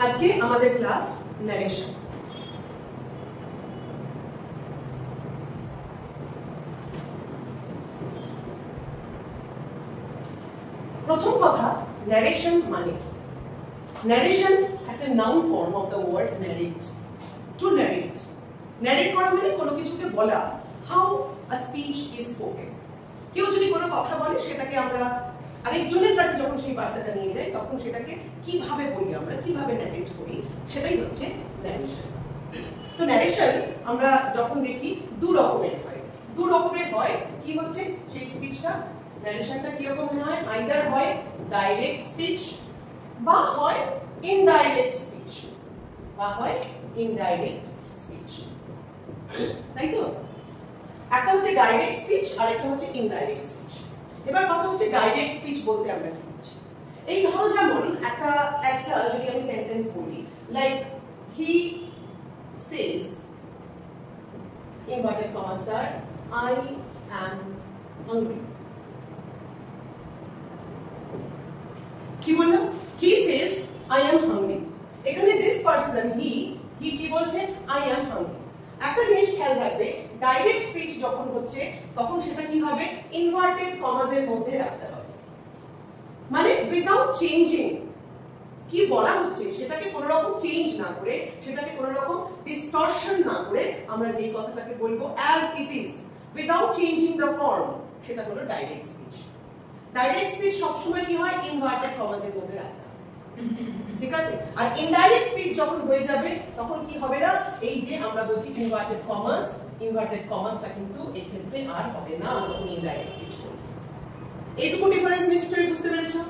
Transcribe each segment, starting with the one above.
আজকে আমাদের class narration. প্রথম কথা, ন্যারেশন মানে কি? ন্যারেশন একটা noun form of the word narrate. To narrate, narrate করা মানে কোনো কিছুকে বলা। How a speech is spoken. কেউ যদি কোনো কথা বলে সেটাকে আমরা আরেকজনের কাছে যখন সেই বার্তাটা নিয়ে যাই তখন সেটাকে কিভাবে বলি, আমরা কিভাবে ন্যারেট করি, সেটাই হচ্ছে ন্যারেশন। তো ন্যারেশন আমরা যখন দেখি দু রকমের হয়। কি হচ্ছে সেই স্পিচটা, ন্যারেশনটা কি রকম হয়? আইদার হয় ডাইরেক্ট স্পিচ বা হয় ইনডাইরেক্ট স্পিচ তাই তো? একটা হচ্ছে ডাইরেক্ট স্পিচ আর একটা হচ্ছে ইনডাইরেক্ট স্পিচ। এবার কথা হচ্ছে ডাইরেক্ট স্পিচ বলতে আমরা কি বুঝি। এই ধরো যেমন একটা যদি আমি সেন্টেন্স বলি, like he says inverted comma start I am hungry. কি বললাম? He says I am hungry. এখানে this person he কি বলছে? I am hungry. একটা জিনিস খেয়াল রাখবে, ডাইরেক্ট স্পিচ যখন হচ্ছে তখন সেটা কি হবে? ইনভার্টেড কমাস এর মধ্যে রাখতে হবে। মানে উইদাউট চেঞ্জিং কি বলা হচ্ছে সেটাকে কোনো রকম চেঞ্জ না করে, সেটাকে কোনো রকম ডিসটরশন না করে আমরা যেই কথাটাকে বলবো as it is without changing the form, সেটা হলো ডাইরেক্ট স্পিচ। ডাইরেক্ট স্পিচ সবসময় কি হয়? ইনভার্টেড কমাস এর মধ্যে রাখতে হবে, ঠিক আছে? আর ইনডাইরেক্ট স্পিচ যখন হয়ে যাবে তখন কি হবে না? এই যে আমরা বলছি ইনভার্টেড কমাসটা কিন্তু এই ক্ষেত্রে আর হবে না, আমরা যখন ইনডাইরেক্ট স্পিচ করি। এইটুকু ডিফারেন্স নিশ্চয়ই বুঝতে পেরেছো?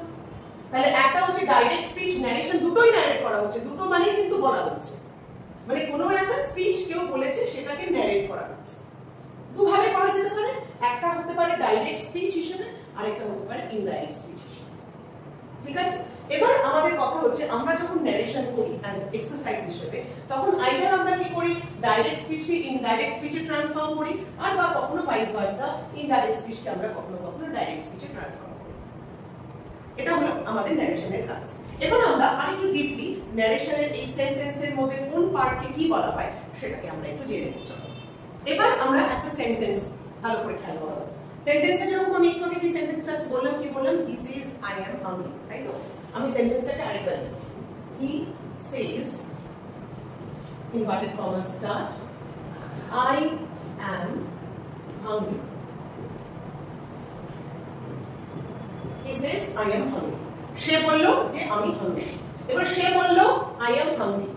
তাহলে একটা হচ্ছে ডাইরেক্ট স্পিচ, ন্যারেশন, দুটোই ন্যারেট করা হচ্ছে, দুটো মানেই কিন্তু বলা হচ্ছে। মানে কোনো একটা স্পিচ কেউ বলেছে সেটাকে ন্যারেট করা হচ্ছে। দুভাবে করা যেতে পারে, একটা হতে পারে ডাইরেক্ট স্পিচ হিসেবে, আরেকটা হতে পারে ইনডাইরেক্ট স্পিচ হিসেবে, ঠিক আছে? এবার আমাদের কথা হচ্ছে আমরা যখন ন্যারেশন করি অ্যাজ এক্সারসাইজ হিসেবে, তখন আইদার আমরা কি করি? ডাইরেক্ট স্পিচকে ইনডাইরেক্ট স্পিচে ট্রান্সফর্ম করি, আর বা কখনো ভাইস ভার্সা, ইনডাইরেক্ট স্পিচকে আমরা কখনো ডাইরেক্ট স্পিচে ট্রান্সফর্ম করি। এটা হলো আমাদের ন্যারেশনের কাজ। এবার আমরা আরেকটু ডিপলি ন্যারেশনের এই সেন্টেন্সের মধ্যে কোন পার্টকে কি বলা হয় সেটাকে আমরা একটু জেনে নিচ্ছি। এবার আমরা একটা সেন্টেন্স ভালো করে খেয়াল করব। সেন্টেন্সে যেরকম আমি একটু আগে সেন্টেন্সটা বললাম, কি বললাম? হি সেজ আই অ্যাম হাংরি, তাই তো? আমি সেন্টেন্সটাকে আরেকবার লিখছি। He says inverted comma start I am hungry. He says I am hungry. সে বলল যে আমি হাংরি। এবার সে বলল আই অ্যাম হাংরি,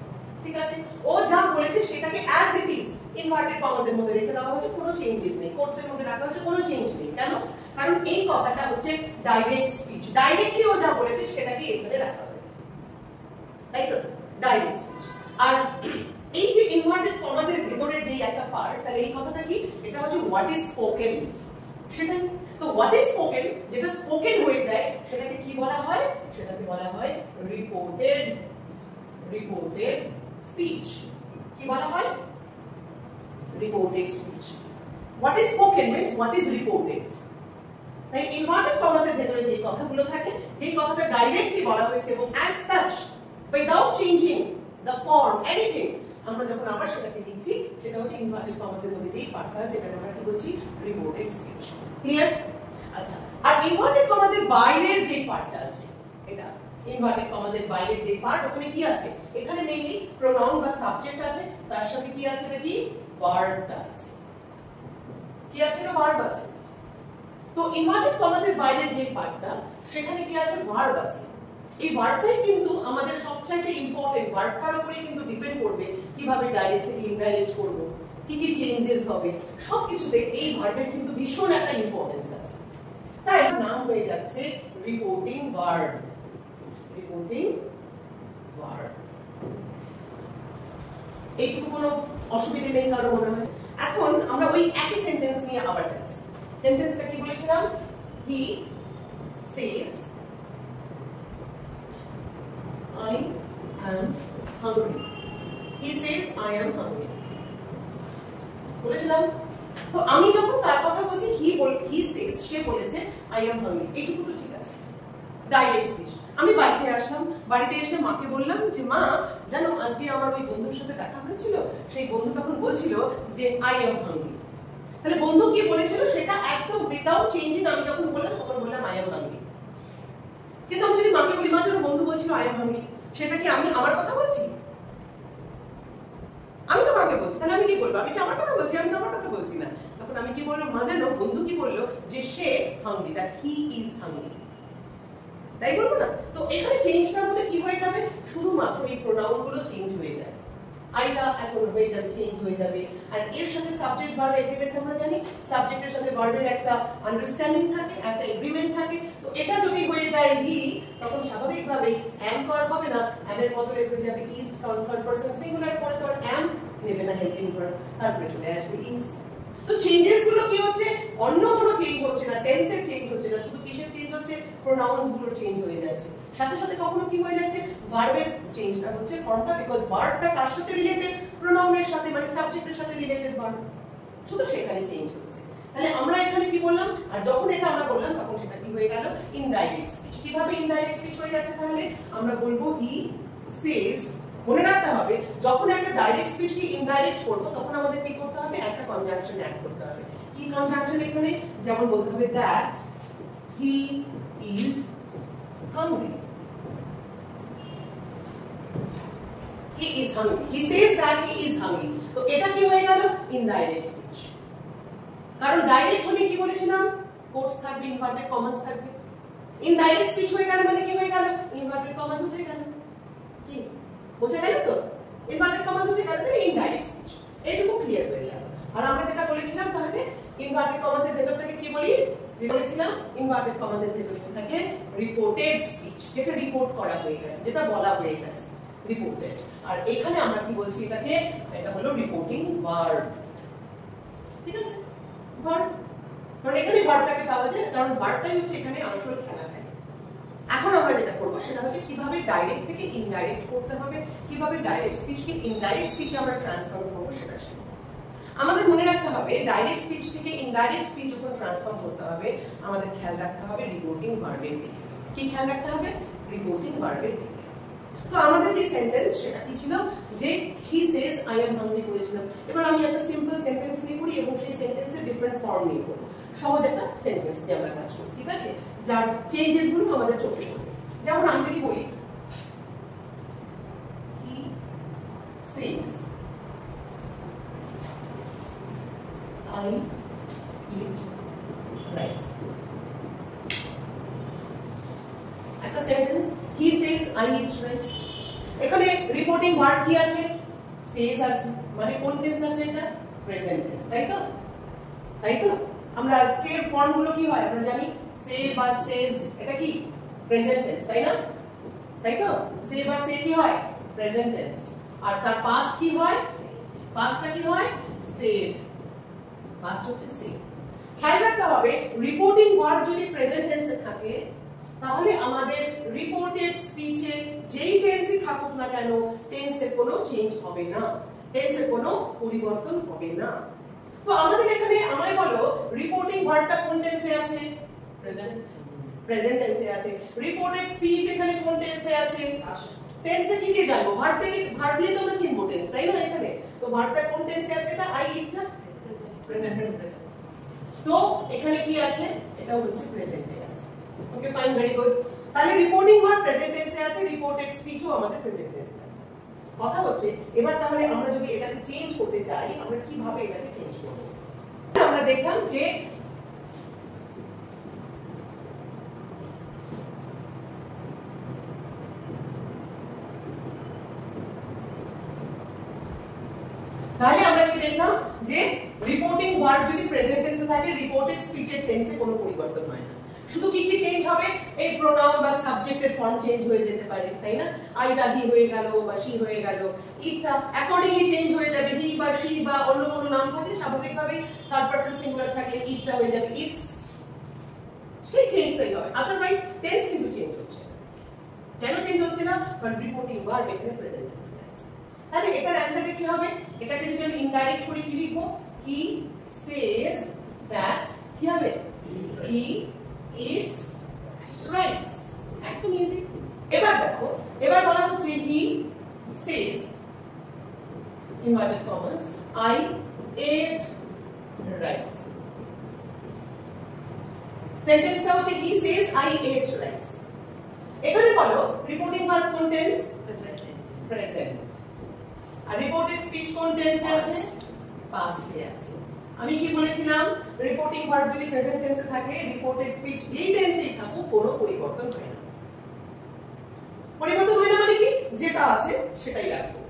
ঠিক আছে? ও যা বলেছে সেটাকে অ্যাজ ইট ইজ ইনভার্টেড কমাস এর মধ্যে রেখে দেওয়া হচ্ছে, কোনো চেঞ্জেস নেই। কোটস এর মধ্যে রাখা হচ্ছে, কোনো চেঞ্জ নেই। কেন? কারণ এই কথাটা হচ্ছে ডাইরেক্ট স্পিচ, ডাইরেক্টলি ও যা বলেছে সেটাকে এখানে রাখা হয়েছে, তাই তো? Direct speech. আর এই যে ইনভার্টেড কমাস এর ভিতরে যে একটা পার্ট, তাহলে এই কথাটা কি? এটা হচ্ছে হোয়াট ইজ স্পোকেন, সেটাই তো। হোয়াট ইজ স্পোকেন, যেটা স্পোকেন হয়ে যায় সেটাকে কি বলা হয়? সেটাকে বলা হয় রিপোর্টেড স্পিচ। কি বলা হয়? Reported speech. What is spoken means what is reported. তাই ইনভার্টেড কমাস এর ভিতরে যে কথাগুলো থাকে, যে কথাটা ডাইরেক্টলি বলা হয়েছে এবং as such without changing the form anything, আমরা যখন আবার সেটাকে লিখছি সেটা হচ্ছে ইনভার্টেড কমাস এর মধ্যে যেই পার্টটা, যেটাকে আমরা কি বলছি? Reported speech. ক্লিয়ার? আচ্ছা, আর ইনভার্টেড কমাস এর বাইরের যে পার্টটা আছে, এটা ইনভার্টেড কমাস এর বাইরের যে পার্ট, ওখানে কি আছে? এখানে মেইনলি প্রোনাউন বা সাবজেক্ট আছে, তার সাথে কি আছে? এটা কি? ভার্বটা আছে। কি আছে? না ভার্ব আছে। তো ইনভার্টেড কমাস এর বাইরের যে পার্টটা, সেখানে কি আছে? ভার্ব আছে। এই ভার্বটাই কিন্তু আমাদের সবচেয়ে ইম্পর্টেন্ট। ভার্বটার উপরে কিন্তু ডিপেন্ড করবে কিভাবে ডাইরেক্ট থেকে ইনডাইরেক্ট করব, কি কি চেঞ্জেস হবে, সবকিছুতে এই ভার্বের কিন্তু ভীষণ একটা ইম্পর্টেন্স আছে। তাই নাম হয়ে যাচ্ছে রিপোর্টিং ভার্ব। এইটুকু কোনো অসুবিধা নেই কারো মনে হয়? এখন আমরা ওই একই সেন্টেন্স নিয়ে আবার যাচ্ছি। সেন্টেন্সটা কি বলেছিলাম? He says I am hungry. He says I am hungry বলেছিলাম। তো আমি যখন তার কথা বলছি, হি সেজ, সে বলেছে আই অ্যাম হাংরি, এইটুকু তো ঠিক আছে, ডাইরেক্ট স্পিচ। আমি বাড়িতে আসলাম, বাড়িতে এসে মাকে বললাম যে মা জানো আজকে আমার ওই বন্ধুর সাথে দেখা হয়েছিল, সেই বন্ধু তখন বলছিল যে আই এম হাংরি। তাহলে বন্ধু কি বলেছিল সেটা একদম উইদাউট চেঞ্জিং আমি যখন বললাম তখন বললাম আই এম হাংরি। কিন্তু আমি যদি মাকে বলি মা যখন বন্ধু বলছিল আই এম হাংরি, সেটা কি আমি আমার কথা বলছি? আমি তো মাকে বলছি, তাহলে আমি কি বলবো? আমি কি আমার কথা বলছি? আমি তো আমার কথা বলছি না। তখন আমি কি বললাম, মা জানো বন্ধু কি বললো যে সে hungry, that he is hungry, তাই বলবো না? তো এখানে চেঞ্জটার মধ্যে কি হয়ে যাবে, শুধুমাত্র এই প্রোনাউন গুলো চেঞ্জ হয়ে যায়। আইটা এখন হয়ে যাবে, চেঞ্জ হয়ে যাবে। আর এর সাথে সাবজেক্ট ভার্ব এগ্রিমেন্ট আমরা জানি, সাবজেক্টের সাথে ভার্বের একটা আন্ডারস্ট্যান্ডিং থাকে, একটা এগ্রিমেন্ট থাকে। তো এটা যদি হয়ে যায় হি, তখন স্বাভাবিকভাবেই অ্যাম তো আর হবে না, অ্যাম এর বদলে হয়ে যাবে ইজ, কারণ থার্ড পারসন সিঙ্গুলার পরে তো আর অ্যাম নেবে না হেল্পিং ভার্ব, তারপরে চলে আসবে ইজ। তো চেঞ্জেস গুলো কি হচ্ছে, অন্য কোনো চেঞ্জ হচ্ছে না, টেন্সের চেঞ্জ হচ্ছে না, শুধু কিসের চেঞ্জ হচ্ছে, প্রোনাউন্স গুলোর চেঞ্জ হয়ে যাচ্ছে। সাথে সাথে কখনো কি হয়ে যাচ্ছে, ভার্বের চেঞ্জটা হচ্ছে ফর্মটা, বিকজ ভার্বটা কার সাথে রিলেটেড, প্রোনাউনের সাথে, মানে সাবজেক্টের সাথে রিলেটেড ভার্ব, শুধু সেখানে চেঞ্জ হচ্ছে। তাহলে আমরা এখানে কি বললাম, আর যখন এটা আমরা বললাম তখন সেটা কি হয়ে গেল, ইনডাইরেক্ট স্পিচ। কিভাবে ইনডাইরেক্ট স্পিচ হয়ে যাচ্ছে, তাহলে আমরা বলবো হি সেজ। মনে রাখতে হবে যখন একটা ডাইরেক্ট স্পিচকে ইনডাইরেক্ট করব তখন আমাদের কি করতে হবে, একটা কনজাংশন অ্যাড করতে হবে। কি কনজাংশন এখানে, যেমন বলতে হবে that he is hungry, he is hungry, he says that he is hungry। তো এটা কি হয়ে গেল, ইনডাইরেক্ট স্পিচ। কারণ ডাইরেক্ট হলে কি বলেছিলাম, কোটস থাকবে, ইনভার্টেড কমাস থাকবে। ইনডাইরেক্ট স্পিচ হয়ে গেল মানে কি হয়ে গেল, ইনভার্টেড কমাস উঠে গেল। কি বোঝা গেল তো, ইনভার্টেড কমাস উঠে গেল, তাহলে ইনডাইরেক্ট স্পিচ, এটুকু ক্লিয়ার হয়ে গেল। আর আমরা যেটা বলেছিলাম, তাহলে ইনভার্টেড কমাসের ভেতরটাকে কি বলি, বলেছিলাম ইনভার্টেড কমাসের ভেতরে থাকে রিপোর্টেড স্পিচ, যেটা রিপোর্ট করা হয়ে গেছে, যেটা বলা হয়ে গেছে, রিপোর্টেড। আর এখানে আমরা কি বলছি এটাকে, এটা হলো রিপোর্টিং ভার্ব। ঠিক আছে, ভার্ব, কারণ এখানে ভার্বটাকে পাওয়া যায়, কারণ ভার্বটাই হচ্ছে এখানে আসল খেলা। এখন আমরা যেটা করব সেটা হচ্ছে কিভাবে ডাইরেক্ট থেকে ইনডাইরেক্ট করতে হবে, কিভাবে ডাইরেক্ট স্পিচকে ইনডাইরেক্ট স্পিচে আমরা ট্রান্সফর্ম করব সেটা শিখব। আমাদের মনে রাখতে হবে ডাইরেক্ট স্পিচ থেকে ইনডাইরেক্ট স্পিচ যখন ট্রান্সফর্ম করতে হবে আমাদের খেয়াল রাখতে হবে রিপোর্টিং ভার্বের দিকে। কি খেয়াল রাখতে হবে, রিপোর্টিং ভার্বের দিকে। তো আমাদের যে সেন্টেন্স সেটা কি ছিল, যে হি সেজ আই এম হাংরি করেছিলাম। এবার আমি একটা সিম্পল সেন্টেন্স নিয়ে করি এবং সেই সেন্টেন্সের ডিফারেন্ট ফর্ম নিয়ে করব। সহজ একটা সেন্টেন্স দিয়ে আমরা কাজ করি, ঠিক আছে, যার চেঞ্জেস গুলো আমাদের চোখে পড়বে। যেমন আমি যদি বলি he says I eat rice, একটা sentence he says I eat rice. এখানে রিপোর্টিং ভার্ব কি আছে, সেজ আছে, মানে কোন টেন্স আছে, এটা প্রেজেন্ট টেন্স, তাই তো? তাই তো আমরা সে ফর্ম গুলো কি হয় আমরা জানি, সে বা সেজ, এটা কি প্রেজেন্ট টেন্স, তাই না? তাই তো সে বা সে কি হয়, প্রেজেন্ট টেন্স। আর তার পাস্ট কি হয়, পাস্টটা কি হয়, সেড, পাস্ট হচ্ছে সেড। খেয়াল রাখতে হবে রিপোর্টিং ভার্ব যদি প্রেজেন্ট টেন্সে থাকে তাহলে আমাদের রিপোর্টেড স্পিচে যেই টেন্সই থাকুক না কেন টেন্সের কোনো চেঞ্জ হবে না, টেন্সের কোনো পরিবর্তন হবে না। তো আমাদের এখানে আমায় বলো রিপোর্টিং ভার্বটা কোন টেন্সে আছে, প্রেজেন্ট টেন্সে আছে। রিপোর্টেড স্পিচ এখানে কোন টেন্সে আছে, টেন্সটা কি দিয়ে জানবো, ভার্ব থেকে, ভার্ব দিয়ে তো আমরা চিনবো টেন্স, তাই না? এখানে তো ভার্বটা কোন টেন্সে আছে, এটা আই ইটটা প্রেজেন্ট। তো এখানে কি আছে, এটাও হচ্ছে প্রেজেন্টে আছে। Okay fine, very good. তাহলে রিপোর্টিং ভার্ব প্রেজেন্ট টেন্সে আছে, রিপোর্টেড স্পিচও আমাদের প্রেজেন্ট টেন্সে আছে। কথা হচ্ছে এবার তাহলে আমরা যদি এটাকে চেঞ্জ করতে চাই আমরা কিভাবে এটাকে চেঞ্জ করব। আমরা দেখলাম যে তাহলে আমরা কি দেখলাম যে রিপোর্টিং ভার্ব যদি প্রেজেন্ট টেন্সে থাকে রিপোর্টেড স্পিচের টেন্সে কোনো পরিবর্তন হয় না, শুধু কি কি চেঞ্জ হবে, এই প্রোনাউন বা সাবজেক্টের ফর্ম চেঞ্জ হয়ে যেতে পারে, তাই না? আইটা হি হয়ে গেল বা শি হয়ে গেল, ইটটা অ্যাকর্ডিংলি চেঞ্জ হয়ে যাবে, হি বা শি বা অন্য কোনো নাম থাকলে স্বাভাবিকভাবে থার্ড পারসন সিঙ্গুলার থাকলে ইটটা হয়ে যাবে ইটস, সেই চেঞ্জটাই হবে। আদারওয়াইজ টেন্স কিন্তু চেঞ্জ হচ্ছে না। কেন চেঞ্জ হচ্ছে না, কারণ রিপোর্টিং ভার্ব এখানে প্রেজেন্ট টেন্সে আছে। তাহলে এটার অ্যানসারটা কি হবে, এটাকে যদি আমি ইনডাইরেক্ট করে কি লিখবো, হি সেজ দ্যাট, কি হবে, হি eats rice, একদম ইজি। এবার দেখো, এবার বলা হচ্ছে he says inverted কমাস I ate rice। সেন্টেন্সটা হচ্ছে he Sage I ate rice। এখানে বলো রিপোর্টিং ভার্ব কোন টেন্স? প্রেজেন্ট। আর রিপোর্টেড স্পিচ কোন টেন্সে আছে? পাস্টে আছে। আমি কি বলেছিলাম রিপোর্টিং ভার্ব যদি প্রেজেন্ট টেন্সে থাকে রিপোর্টেড স্পিচ যেই টেন্সেই থাকুক কোনো পরিবর্তন হয় না। পরিবর্তন হয় না মানে কি যেটা আছে সেটাই রাখবো।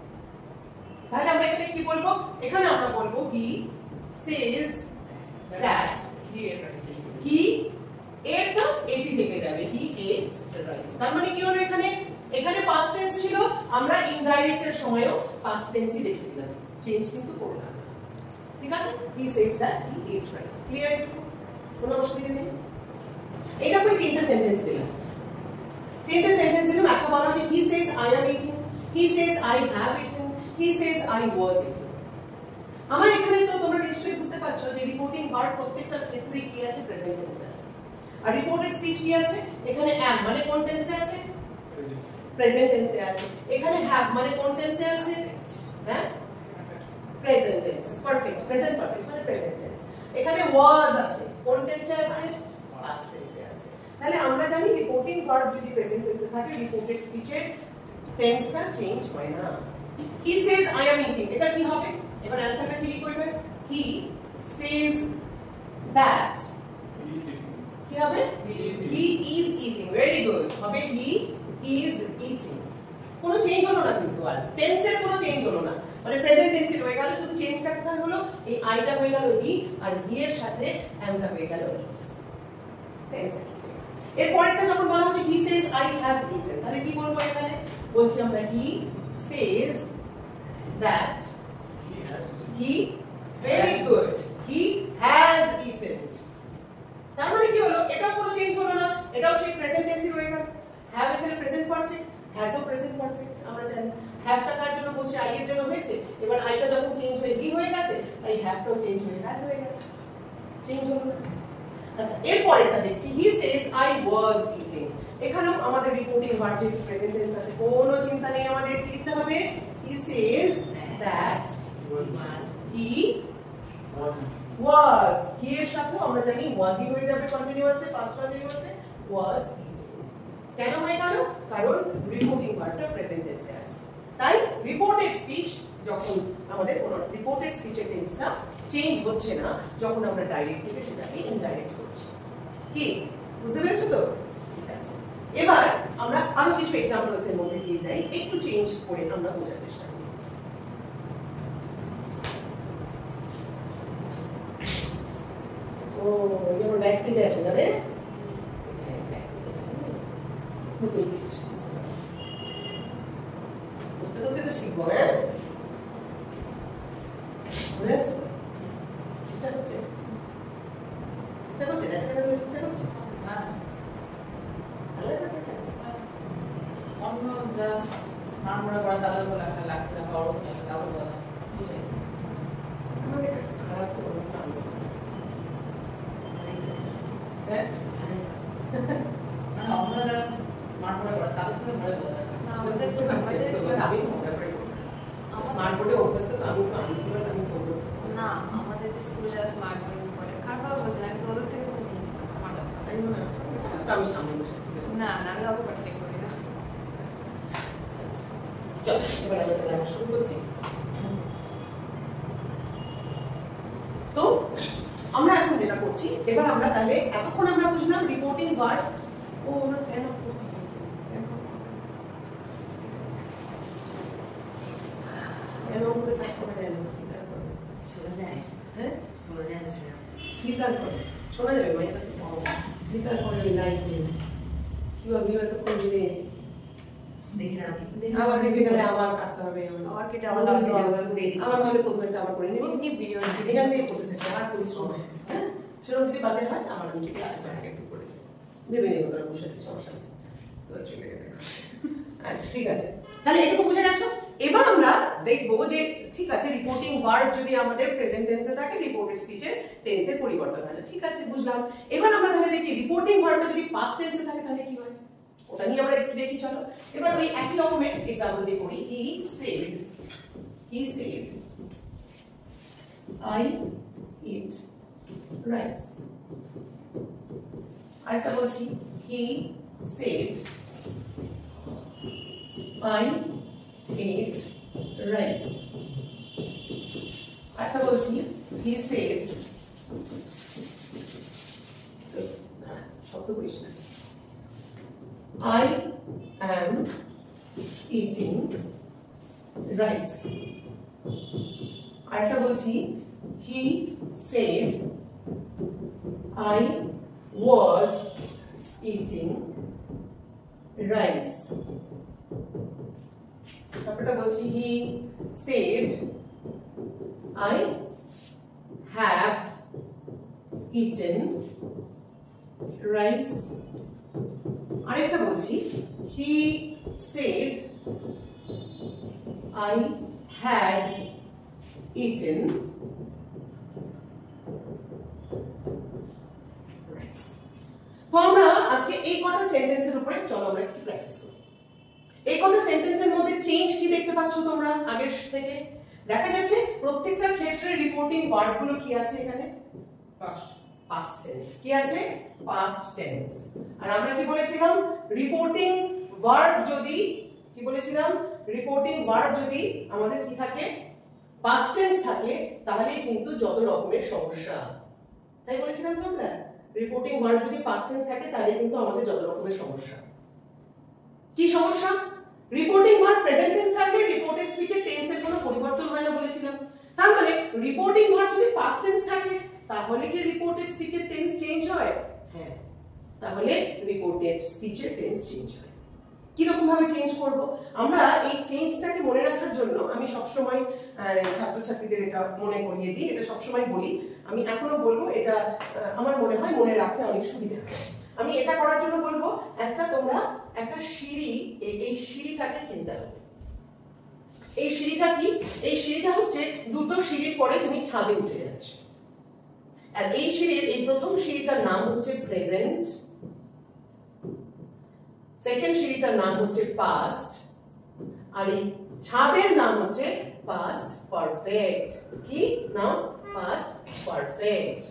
তাহলে আমরা এখানে কি বলবো? এখানে আমরা বলবো হি সেজ দ্যাট হি ate না এটি থেকে যাবে হি ate rice। তার মানে কি হলো এখানে? এখানে পাস্ট টেন্স ছিল, আমরা ইনডাইরেক্ট এর সময়ও পাস্ট টেন্সই দেখে দিলাম, চেঞ্জ কিন্তু করলাম না। ঠিক আছে? He says that he ate rice। Clear? কোনো অসুবিধা নেই। এইরকম তিনটে সেন্টেন্স দিলাম। তিনটে সেন্টেন্স দিলাম। একটা বলা হচ্ছে he Sage I am eating, he Sage I have eaten, he Sage I was eating। আমার এখানে তো তোমরা নিশ্চয়ই বুঝতে পারছো যে রিপোর্টিং ভার্ব প্রত্যেকটার ক্ষেত্রে কি আছে? প্রেজেন্ট টেন্সে আছে। আর রিপোর্টেড স্পিচ কি আছে? এখানে am মানে কোন টেন্সে আছে? প্রেজেন্ট টেন্সে আছে। এখানে have মানে কোন টেন্সে আছে? হ্যাঁ, present tense. Perfect, present perfect মানে প্রেজেন্ট টেন্স। এখানে was আছে, কোন টেন্সে আছে? পাস্ট টেন্সে আছে। তাহলে আমরা জানি রিপোর্টিং ভার্ব যদি প্রেজেন্ট টেন্সে থাকে রিপোর্টেড স্পিচের টেন্সটা চেঞ্জ হয় না। হি সেজ I am eating, এটা কি হবে? এবার অ্যানসারটা কি লিখবে? হি সেজ দ্যাট কি হবে? He is eating. Very good, হবে হি ইজ ইটিং। কোনো চেঞ্জ হলো না কিন্তু, আর টেন্সের কোনো চেঞ্জ হলো না, মানে প্রেজেন্ট টেন্সে হয়ে গেল। শুধু চেঞ্জটা কোথায় হলো? এই আইটা হয়ে গেল হি, আর হি এর সাথে এমটা হয়ে গেল ইজ। টেন্সে এর পরেরটা যখন বলা হচ্ছে he Sage I have eaten, তাহলে কি বলবো এখানে? বলছি আমরা he says that he, very good, he has eaten. তার মানে কি হলো? এটাও কোনো চেঞ্জ হলো না, এটাও সেই প্রেজেন্ট টেন্সই রয়ে গেল। হ্যাভ এখানে প্রেজেন্ট পারফেক্ট, হ্যাজও প্রেজেন্ট পারফেক্ট। আমরা জানি হ্যাভটা কার জন্য বসে? আই এর জন্য হয়েছে। এবার আইটা যখন চেঞ্জ হয়ে হি হয়ে গেছে তাই হ্যাভটাও চেঞ্জ হয়ে হ্যাজ হয়ে গেছে, চেঞ্জ হলো না। আচ্ছা, এর পরেরটা দেখছি হি সেজ I was eating। এখানেও আমাদের রিপোর্টিং ভার্ব যেহেতু প্রেজেন্ট টেন্স আছে কোনো চিন্তা নেই, আমাদের কি লিখতে হবে? হি সেজ দ্যাট হি was, হি এর সাথে আমরা জানি ওয়াজই হয়ে যাবে কন্টিনিউয়াসে, পাস্ট কন্টিনিউয়াসে was eating। কেন হয়ে গেল? কারণ রিপোর্টিং ভার্বটা প্রেজেন্ট টেন্সে আছে। তাই রিপোর্টেড স্পিচ যখন আমাদের কোনো রিপোর্টেড স্পিচের টেন্সটা চেঞ্জ হচ্ছে না যখন আমরা ডাইরেক্ট থেকে সেটাকে ইনডাইরেক্ট করছি। কি বুঝতে পেরেছো তো? ঠিক আছে, এবার আমরা আরো কিছু এক্সাম্পলস এর মধ্যে দিয়ে যাই, একটু চেঞ্জ করে আমরা বোঝার চেষ্টা করি। ও যেমন ব্যাকটি যায় আসে যাবে, করতে তো শিখবো। হ্যাঁ, বুঝেছো? ঠিক আছে, ঠিক আছে, ঠিক আছে। হ্যাঁ, অন্য যারা স্নান করে তাদের বলে লাগতে বড় কাপড় বলা বুঝে মানে খারাপ তো কোনো কাজ হ্যাঁ, মানে অন্য যারা স্মার্ট করে তাদের থেকে ভয় বলা না। আমাদের আমি মনে করি স্মার্ট বোর্ডে অভ্যস্ত তো, আমি কাউন্সিলর, আমি অভ্যস্ত না। আমাদের যে স্কুলে যারা স্মার্ট বোর্ড ইউজ করে খারাপ বলছে না, কিন্তু ওদের থেকে খুব আমি সামনে বসে না না, আমি কাউকে পাঠাতে করি না। চল এবার আমরা তাহলে শুরু করছি। তো আমরা এখন যেটা করছি, এবার আমরা তাহলে এতক্ষণ আমরা বুঝলাম রিপোর্টিং ভার্ব। ও আমরা ফ্যান অফ করতে এলো করে কাজ করে দেন, শোনা যায়? হ্যাঁ শোনা যায় না? স্পিকার করে শোনা যাবে, মাইক আছে স্পিকার করে লাইটে কি হবে? তো কোন দিনে দেখি না আবার দেখে গেলে আবার কাটতে হবে, আবার কেটে আমার আবার তো লাগাতে হবে। আমার হলে প্রথমে আবার করে নিবি, আপনি ভিডিও এখান থেকে করতে থাকবে আর পরিশ্রম হয়। হ্যাঁ, সেরকম যদি বাজে হয় আমার আমি কেটে আরেকবার একটু করে দেবে নেই, ওরা বসে আছে সমস্যা নেই, তো চলে গেলে। আচ্ছা ঠিক আছে, তাহলে এটুকু বুঝে গেছো। এবার আমরা দেখবো যে ঠিক আছে রিপোর্টিং ভার্ব যদি আমাদের প্রেজেন্ট টেন্সে থাকে রিপোর্টেড স্পিচের টেন্সের পরিবর্তন হয় না। ঠিক আছে বুঝলাম। এবার আমরা তাহলে দেখি রিপোর্টিং ভার্বটা যদি পাস্ট টেন্সে থাকে তাহলে কি হয়। ওটা নিয়ে আমরা একটু দেখি চলো। এবার ওই একই রকমের एग्जांपल দিয়ে করি। he said I eat rice। আরেকটা বলছি he said I ate rice। আরেকটা বলছি he said শব্দ করিস না I am eating rice। আরেকটা বলছি he said I was eating rice। তারপরটা বলছি he said I have eaten rice। আরেকটা বলছি he said I had eaten rice। তো আমরা আজকে এই কটা সেন্টেন্সের উপরে চলো আমরা একটু প্র্যাকটিস করি। এই কটা সেন্টেন্সের মধ্যে চেঞ্জ কি দেখতে পাচ্ছ তোমরা আগের থেকে? দেখা যাচ্ছে প্রত্যেকটা ক্ষেত্রে রিপোর্টিং ভার্বগুলো কি আছে এখানে? past tense। কি আছে? past tense। আর আমরা কি বলেছিলাম? রিপোর্টিং ভার্ব যদি কি বলেছিলাম? রিপোর্টিং ভার্ব যদি আমাদের কি থাকে? past tense থাকে তাহলে কিন্তু যত রকমের সমস্যা। তাই বলেছিলাম তো আমরা রিপোর্টিং ভার্ব যদি past tense থাকে তাহলে কিন্তু আমাদের যত রকমের সমস্যা। কি সমস্যা? রিপোর্টিং ভার্ব প্রেজেন্ট টেন্স থাকলে রিপোর্টেড স্পিচের টেন্সের কোনো পরিবর্তন হয় না বলেছিলাম। তার মানে রিপোর্টিং ভার্ব যদি past tense থাকে তাহলে কি রিপোর্টেড স্পিচের টেন্স চেঞ্জ হয়? হ্যাঁ, তাহলে রিপোর্টেড স্পিচের টেন্স চেঞ্জ হয়। কি রকম ভাবে চেঞ্জ করব? আমরা এই চেঞ্জটাকে মনে রাখার জন্য আমি সব সময় ছাত্রছাত্রীদের এটা মনে করিয়ে দিই, এটা সব সময় বলি, আমি এখনো বলবো, এটা আমার মনে হয় মনে রাখতে অনেক সুবিধা হয়। আমি এটা করার জন্য বলবো তোমরা একটা সিঁড়ি, এই সিঁড়িটাকে চিন্তা করো। এই সিঁড়িটা কি? এই সিঁড়িটা হচ্ছে দুটো সিঁড়ির পরে তুমি ছাদে উঠে যাচ্ছ। আর এই সিঁড়ির এই প্রথম সিঁড়িটার নাম হচ্ছে প্রেজেন্ট, সেকেন্ড সিঁড়িটার নাম হচ্ছে পাস্ট, আর এই ছাদের নাম হচ্ছে পাস্ট পারফেক্ট। কি নাম? Past perfect.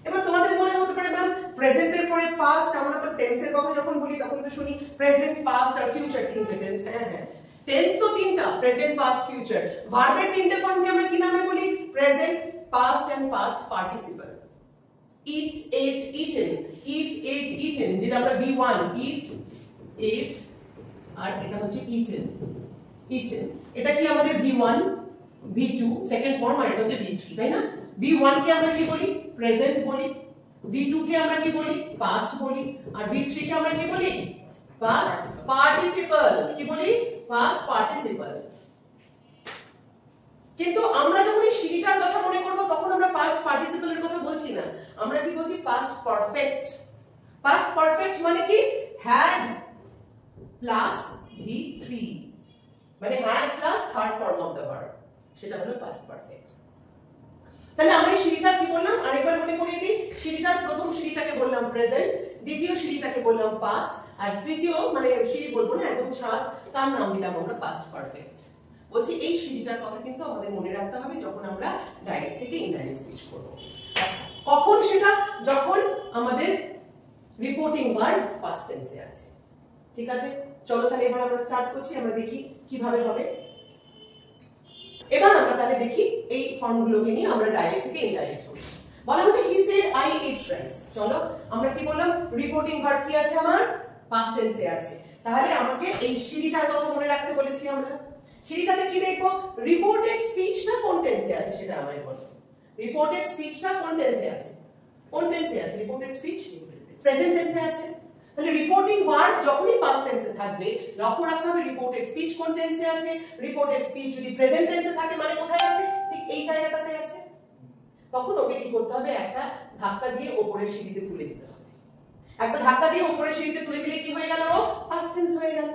এবার তোমাদের মনে হতে পারে ম্যাম প্রেজেন্টের পরে পাস্ট, আমরা তো টেন্সের কথা যখন বলি তখন তো শুনি প্রেজেন্ট, পাস্ট আর ফিউচার তিনটে টেন্স। হ্যাঁ হ্যাঁ, টেন্স তো তিনটা, প্রেজেন্ট, পাস্ট, ফিউচার। ভার্বের তিনটে ফর্মকে আমরা কি নামে বলি? Present, past and past participle. eat, ate, eaten, eat, ate, eaten, যেটা আমরা v1 eat, ate আর এটা হচ্ছে eaten, eaten। এটা কি আমাদের v1, v2 সেকেন্ড ফর্ম, আর এটা হচ্ছে v3, তাই না? v1 কে আমরা কি বলি? প্রেজেন্ট বলি, v2 কে আমরা কি বলি? পাস্ট বলি, আর v3 কে আমরা কি বলি? Past participle. কি বলি? Past participle. কিন্তু আমরা যখন এই সিঁড়িটার কথা মনে করব তখন আমরা পাস্ট পার্টিসিপলের কথা বলছি না, আমরা কি বলছি? Past perfect. পাস্ট পারফেক্ট মানে কি? হ্যাড প্লাস v3, মানে had plus third form of the verb, সেটা হলো পাস্ট পারফেক্ট। তাহলে আমরা এই সিঁড়িটার কি বললাম আরেকবার মনে করিয়ে দিই। সিঁড়িটার প্রথম সিঁড়িটাকে বললাম প্রেজেন্ট, দ্বিতীয় সিঁড়িটাকে বললাম পাস্ট, আর তৃতীয় মানে সিঁড়ি বলবো না, একদম ছাদ, তার নাম দিলাম আমরা পাস্ট পারফেক্ট। বলছি এই সিঁড়িটার কথা কিন্তু আমাদের মনে রাখতে হবে যখন আমরা ডাইরেক্ট থেকে ইনডাইরেক্ট স্পিচ করব। কখন সেটা? যখন আমাদের রিপোর্টিং ভার্ব পাস্ট টেন্সে আছে। ঠিক আছে, চলো তাহলে এবার আমরা স্টার্ট করছি, আমরা দেখি কিভাবে হবে। এবার আমরা তাহলে দেখি এই ফর্মগুলোকে নিয়ে আমরা ডাইরেক্ট থেকে ইনডাইরেক্ট করি। বলা হচ্ছে he said I ate rice। চলো আমরা কি বললাম? রিপোর্টিং ভার্ব কি আছে আমার? পাস্ট টেন্সে আছে। তাহলে আমাকে এই সিঁড়িটার কথা মনে রাখতে বলেছি আমরা। সিঁড়িটাতে কি দেখবো? রিপোর্টেড স্পিচটা কোন টেন্সে আছে সেটা আমায় বলো। রিপোর্টেড স্পিচটা কোন টেন্সে আছে? কোন টেন্সে আছে রিপোর্টেড স্পিচ? প্রেজেন্ট টেন্সে আছে। তাহলে রিপোর্টিং ভার্ব যখনই পাস্ট টেন্সে থাকবে লক্ষ্য রাখতে হবে রিপোর্টেড স্পিচ কোন টেন্সে আছে। রিপোর্টেড স্পিচ যদি প্রেজেন্ট টেন্সে থাকে মানে কোথায় আছে? ঠিক এই জায়গাটাতে আছে। তখন ওকে কি করতে হবে? একটা ধাক্কা দিয়ে উপরের সিঁড়িতে তুলে দিতে হবে। একটা ধাক্কা দিয়ে উপরের সিঁড়িতে তুলে দিলে কি হয়ে গেল? পাস্ট টেন্স হয়ে গেল।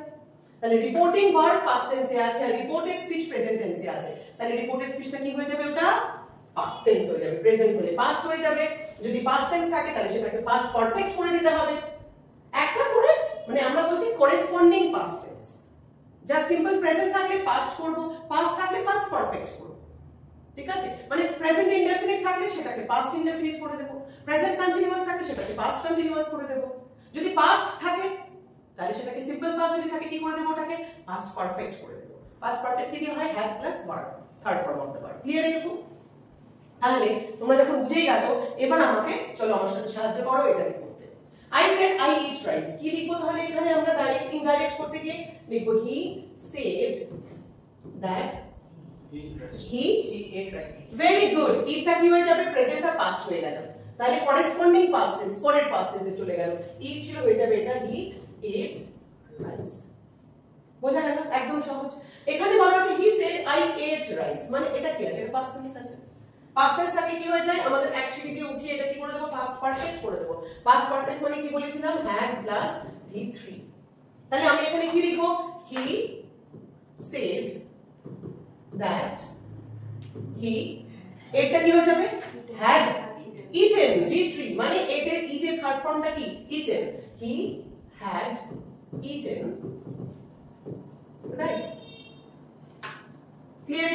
তাহলে রিপোর্টিং ভার্ব পাস্ট টেন্সে আছে আর রিপোর্টেড স্পিচ প্রেজেন্ট টেন্সে আছে। তাহলে রিপোর্টেড স্পিচটা কি হয়ে যাবে? ওটা পাস্ট টেন্স হয়ে যাবে। প্রেজেন্ট হলে পাস্ট হয়ে যাবে। যদি পাস্ট টেন্স থাকে তাহলে সেটাকে পাস্ট পারফেক্ট করে দিতে হবে। একটা করে মানে আমরা বলছি করেসপন্ডিং পাস্ট টেন্স। যা সিম্পল প্রেজেন্ট থাকলে পাস্ট করব, পাস্ট থাকলে পাস্ট পারফেক্ট করব, ঠিক আছে? মানে প্রেজেন্ট ইনডেফিনিট থাকলে সেটাকে পাস্ট ইনডেফিনিট করে দেব, প্রেজেন্ট কন্টিনিউয়াস থাকলে সেটাকে পাস্ট কন্টিনিউয়াস করে দেব, যদি পাস্ট থাকে তাহলে সেটাকে সিম্পল পাস্ট, যদি থাকে কি করে দেব, ওটাকে পাস্ট পারফেক্ট করে দেব। পাস্ট পারফেক্ট কি দিয়ে হয়? Have plus verb, third form of the verb. Clear এটুকু? তাহলে তোমরা যখন বুঝেই গেছো, এবার আমাকে চলো আমার সাথে সাহায্য করো এটাকে করতে। I said I eat rice, কি লিখবো তাহলে এখানে আমরা ডাইরেক্ট ইনডাইরেক্ট করতে গিয়ে লিখবো he said that he ate rice. very good, ইটটা কি হয়ে যাবে? প্রেজেন্টটা পাস্ট হয়ে গেল, তাহলে করেসপন্ডিং পাস্ট টেন্স পরের পাস্ট টেন্সে চলে গেল, ইট ছিল হয়ে যাবে এটা he ate rice। বোঝা গেল? একদম সহজ। এখানে বলা হচ্ছে he said I ate rice, মানে এটা কি আছে? পাস্ট টেন্স আছে। পাস্ট টেন্স থাকে কি হয়ে যায়? আমাদের অ্যাকচুয়ালি দিয়ে উঠিয়ে এটা কি করে দেব? পাস্ট পারফেক্ট করে দেব। পাস্ট পারফেক্ট মানে কি বলেছিলাম? had plus v3। তাহলে আমি এখানে কি লিখব? he said that he, এটা কি হয়ে যাবে? had eaten, v3 মানে এটার eaten থার্ড ফর্মটা কি? eaten, he had eaten rice। Clear?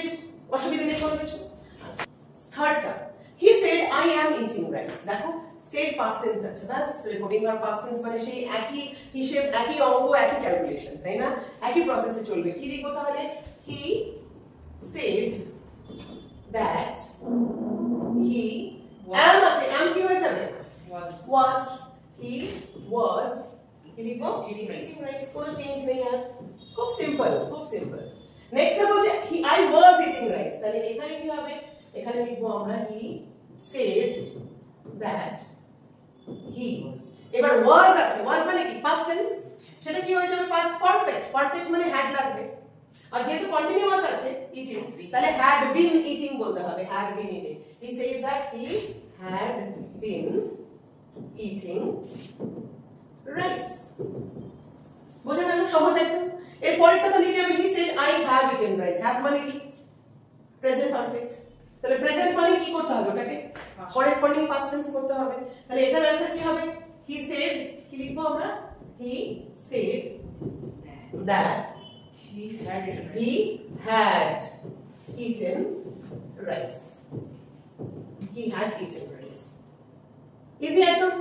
অসুবিধা নেই কোনো কিছু? থার্ডটা he said I am eating rice, দেখো said past tense আছে, বাস রিপোর্টিং ভার্ব past tense মানে সেই একই হিসাব, একই অঙ্ক, একই ক্যালকুলেশন, তাই না? একই প্রসেসে চলবে। কি লিখবো তাহলে? he said that he am আছে, am কি হয়ে যাবে? was, he was কি লিখবো? eating rice, কোনো চেঞ্জ নেই আর, খুব সিম্পল, খুব সিম্পল। নেক্সট বলছে I was eating rice, তাহলে এখানে কি হবে? এখানে লিখবো আমরা he said that he, এবার was আছে, was মানে কি? past tense, সেটা কি হয়ে যাবে? past perfect, perfect মানে had লাগবে, আর যেহেতু কন্টিনিউয়াস আছে eating, তাহলে had been eating বলতে হবে, had been eating। he said that he had been eating rice। বোঝা গেল? সহজ একদম। এর পরেরটা লিখে আমি he said I have eaten rice, have মানে কি? প্রেজেন্ট পারফেক্ট, তাহলে প্রেজেন্ট মানে কি করতে হবে? ওটাকে করেসপন্ডিং পাস্ট টেন্স করতে হবে। তাহলে এটার অ্যানসার কি হবে? he said, কি লিখবো আমরা? he said that He had eaten rice. he had eaten rice, he had eaten rice। Easy একদম।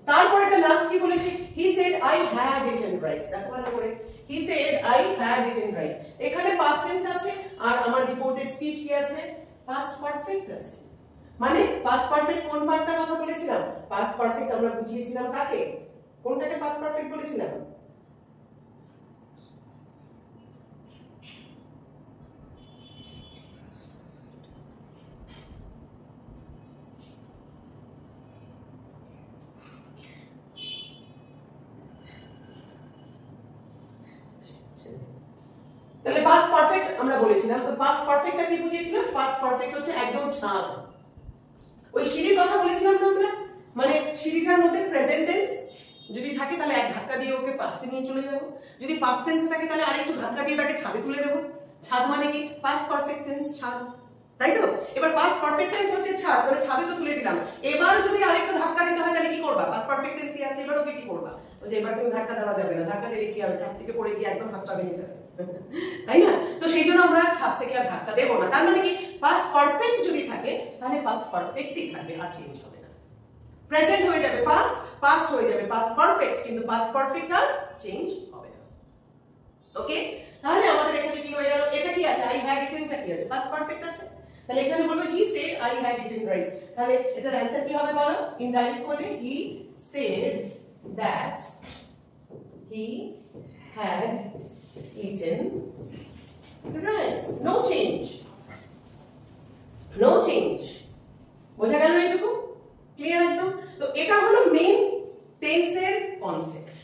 তারপরেটা লাস্ট কি বলেছে? he said I had eaten rice, দেখো ভালো করে, he said I had eaten rice, এখানে past tense আছে আর আমার reported speech কি আছে? past perfect আছে। মানে past perfect কোন পার্টটার কথা বলেছিলাম? past perfect আমরা বুঝিয়েছিলাম কাকে? কোনটাকে past perfect বলেছিলাম? তাহলে past perfect আমরা বলেছিলাম, তো past perfectটা কি বুঝিয়েছিলাম? past perfect হচ্ছে একদম ছাদ, ওই সিঁড়ির কথা বলেছিলাম না আমরা, মানে সিঁড়িটার মধ্যে প্রেজেন্ট টেন্স যদি থাকে তাহলে এক ধাক্কা দিয়ে ওকে পাস্টে নিয়ে চলে যাব, যদি পাস্ট টেন্সে থাকে তাহলে আরেকটু ধাক্কা দিয়ে তাকে ছাদে তুলে দেব। ছাদ মানে কি? past perfect tense, ছাদ, তাই তো? এবার past perfect tense হচ্ছে ছাদ, মানে ছাদে তো তুলে দিলাম, এবার যদি আরেকটু ধাক্কা দিতে হয় তাহলে কি করবা? past perfect tense আছে, এবার ওকে কি করবা? যে এবার তুমি ধাক্কা দেওয়া যাবে না, ধাক্কা দিলে কি হবে? ছাদ থেকে পড়ে গিয়ে একদম হাত পা ভেঙে যাবে, তাই না? তো সেই জন্য আমরা ছাদ থেকে আর ধাক্কা দেবো না। তার মানে কি? past perfect যদি থাকে তাহলে past perfectই থাকবে, আর চেঞ্জ হবে না। প্রেজেন্ট হয়ে যাবে past, past হয়ে যাবে past perfect, কিন্তু past perfect আর চেঞ্জ হবে না। ওকে, তাহলে আমাদের এখানে কি হয়ে গেল? এটা কি আছে? I had eaten, টা কি আছে? past perfect আছে। তাহলে এখানে বলবো he said I had eaten rice, তাহলে এটার অ্যানসার কি হবে বলো? ইনডাইরেক্ট করলে he said that he had eaten rice, no change, no change। বোঝা গেল এইটুকু? ক্লিয়ার একদম? তো এটা হলো মেইন টেন্সের কনসেপ্ট,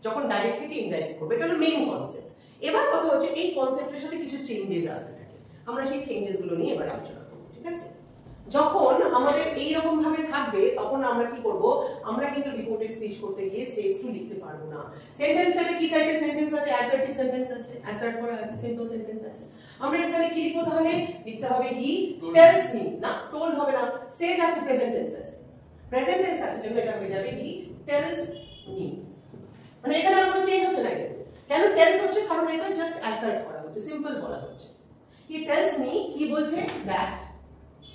যখন ডাইরেক্ট থেকে ইনডাইরেক্ট করবে, এটা হলো মেইন কনসেপ্ট। এবার কথা হচ্ছে এই কনসেপ্টের সাথে কিছু চেঞ্জেস আসতে থাকে, আমরা সেই চেঞ্জেস গুলো নিয়ে এবার আলোচনা করব, ঠিক আছে? যখন আমাদের এই রকম ভাবে থাকবে তখন আমরা কি করব? আমরা কিন্তু রিপোর্টেড স্পিচ করতে গিয়ে সেজ টু লিখতে পারবো না। সেন্টেন্সটাতে কি টাইপের সেন্টেন্স আছে? অ্যাসার্টিভ সেন্টেন্স আছে, অ্যাসার্ট করা আছে, সিম্পল সেন্টেন্স আছে। আমরা এখানে কি লিখবো তাহলে? লিখতে হবে হি টেলস মি, না টোল্ড হবে না, সেজ আছে, প্রেজেন্ট টেন্স আছে, প্রেজেন্ট টেন্স আছে, জন্য এটা হয়ে যাবে হি টেলস মি। মানে এখানে আর কোনো চেঞ্জ হচ্ছে না। কেন টেলস হচ্ছে? কারণ এটা জাস্ট অ্যাসার্ট করা হচ্ছে, সিম্পল বলা হচ্ছে। হি টেলস মি, কি বলছে? দ্যাট,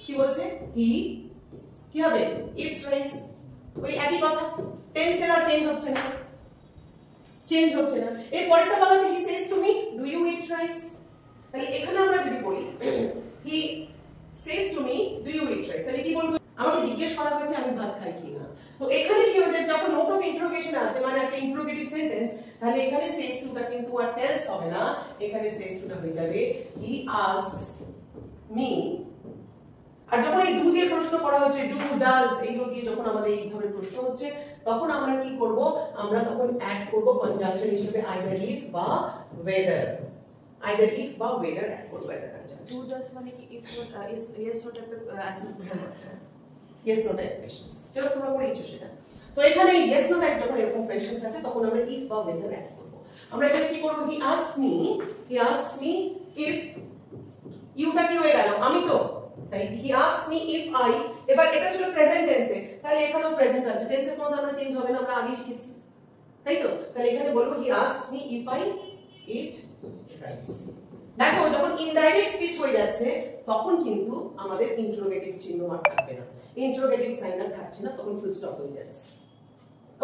কি বলছে? হি, কি হবে? Eats rice. ওই একই কথা, টেন্সের আর চেঞ্জ হচ্ছে না, চেঞ্জ হচ্ছে না। এর পরেরটা বলা হচ্ছে he says to me, do you eat rice. তাহলে এখানে আমরা যদি বলি he says to me, do you eat rice, তাহলে কি বলবো? আমাকে জিজ্ঞেস করা হয়েছে আমি ভাত খাই কিনা। তো এখানে কি হয়েছে? যখন নোট অফ ইন্টারোগেশন আছে, মানে একটা ইন্টারোগেটিভ সেন্টেন্স, তাহলে এখানে সেজ টুটা কিন্তু আর টেলস হবে না, এখানে সেজ টুটা হয়ে যাবে হি আস্কস মি। আর যখন এই ডু দিয়ে প্রশ্ন করা হচ্ছে, ডু, ডাজ, এইগুলো দিয়ে যখন আমাদের এইভাবে প্রশ্ন হচ্ছে, তখন আমরা কি করব? আমরা তখন অ্যাড করব কনজাংশন হিসেবে আইদার ইফ বা ওয়েদার, আইদার ইফ বা ওয়েদার অ্যাড করব as a conjunction. Do does মানে কি ইফ ইজ ইয়েস নো টাইপের অ্যাকশন করতে হচ্ছে। ইয়েস নো টাইপ কোশ্চেনস, যেটা তোমরা পড়েছো সেটা। তো এখানে ইয়েস নো টাইপ যখন এরকম কোশ্চেনস আছে, তখন আমরা ইফ বা ওয়েদার অ্যাড করব। আমরা এখানে কি করব? হি আস্কস মি ইফ, ইউটা কি হয়ে গেল? আমি তো, তাই হি আস্কস মি ইফ আই। এবার এটা ছিল প্রেজেন্ট টেন্সে, তাহলে এখানেও প্রেজেন্ট আছে, টেন্সের মধ্যে আমরা চেঞ্জ হবে না, আমরা আগে শিখেছি, তাই তো? তাহলে এখানে বলবো he asks me if I eat rice. দেখো যখন ইনডাইরেক্ট স্পিচ হয়ে যাচ্ছে, তখন কিন্তু আমাদের ইন্টারোগেটিভ চিহ্ন আর থাকবে না, ইন্টারোগেটিভ সাইন আর থাকছে না, তখন ফুল স্টপ হয়ে যাচ্ছে।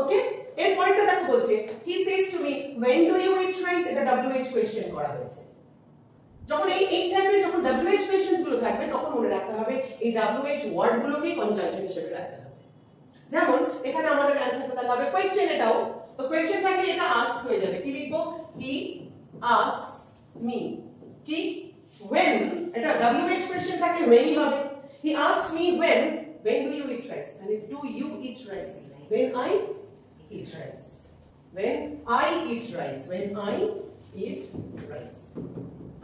ওকে, এর পরেরটা দেখো বলছে he says to me when do you eat rice, এটা WH কোশ্চেন করা হয়েছে। যখন এই টাইপের যখন WH কোশ্চেনস গুলো থাকবে, তখন মনে রাখতে হবে এই WH ওয়ার্ড গুলোকে কনজাংশন হিসেবে রাখতে হবে। যেমন এখানে আমাদের অ্যানসারটা তাহলে হবে কোশ্চেন, এটাও তো কোশ্চেন থাকলে এটা আস্কস হয়ে যাবে। কি লিখবো? হি আস্কস মি, কি when, এটা WH কোশ্চেন থাকলে when ই হবে। He asks me when do you eat rice, তাহলে do you eat rice, when I eat rice, when I eat rice, when I eat rice.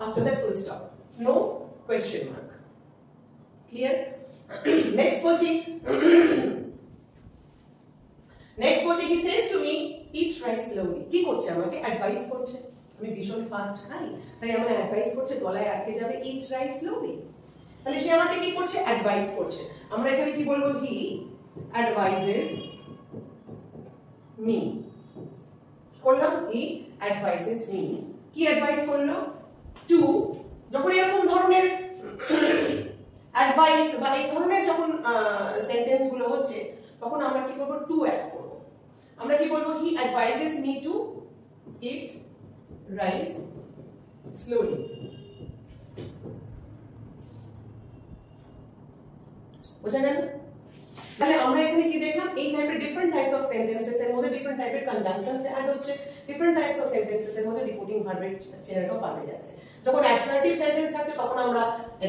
After that full stop, no question mark. Clear? Next বলছি he says to me eat rice slowly. কি করছে? আমাকে advice করছে, আমি ভীষণ fast খাই, তাই আমাকে অ্যাডভাইস করছে গলায় আটকে যাবে eat rice slowly। তাহলে সে আমাকে কি করছে? অ্যাডভাইস করছে। আমরা এখানে কি বলবো? he advises me। করলাম he advises me, কি অ্যাডভাইস করলো? টু, যখন এরকম ধরনের অ্যাডভাইস বা এই ধরনের যখন সেন্টেন্স গুলো হচ্ছে, তখন আমরা কি করব? টু অ্যাড করব। আমরা কি বলবো? He advises me to eat rice slowly. বুঝা গেল? তাহলে আমরা এখানে কি দেখলাম? এই টাইপের ডিফারেন্ট টাইপস অফ সেন্টেন্সেস এর মধ্যে ডিফারেন্ট টাইপের কনজাংশনস অ্যাড হচ্ছে, ডিফারেন্ট টাইপস অফ সেন্টেন্সেস এর মধ্যে রিপোর্টিং ভার্বের চেনাটাও পাল্টে যাচ্ছে। যখন অ্যাসার্টিভ সেন্টেন্স থাকছে, তখন আমরা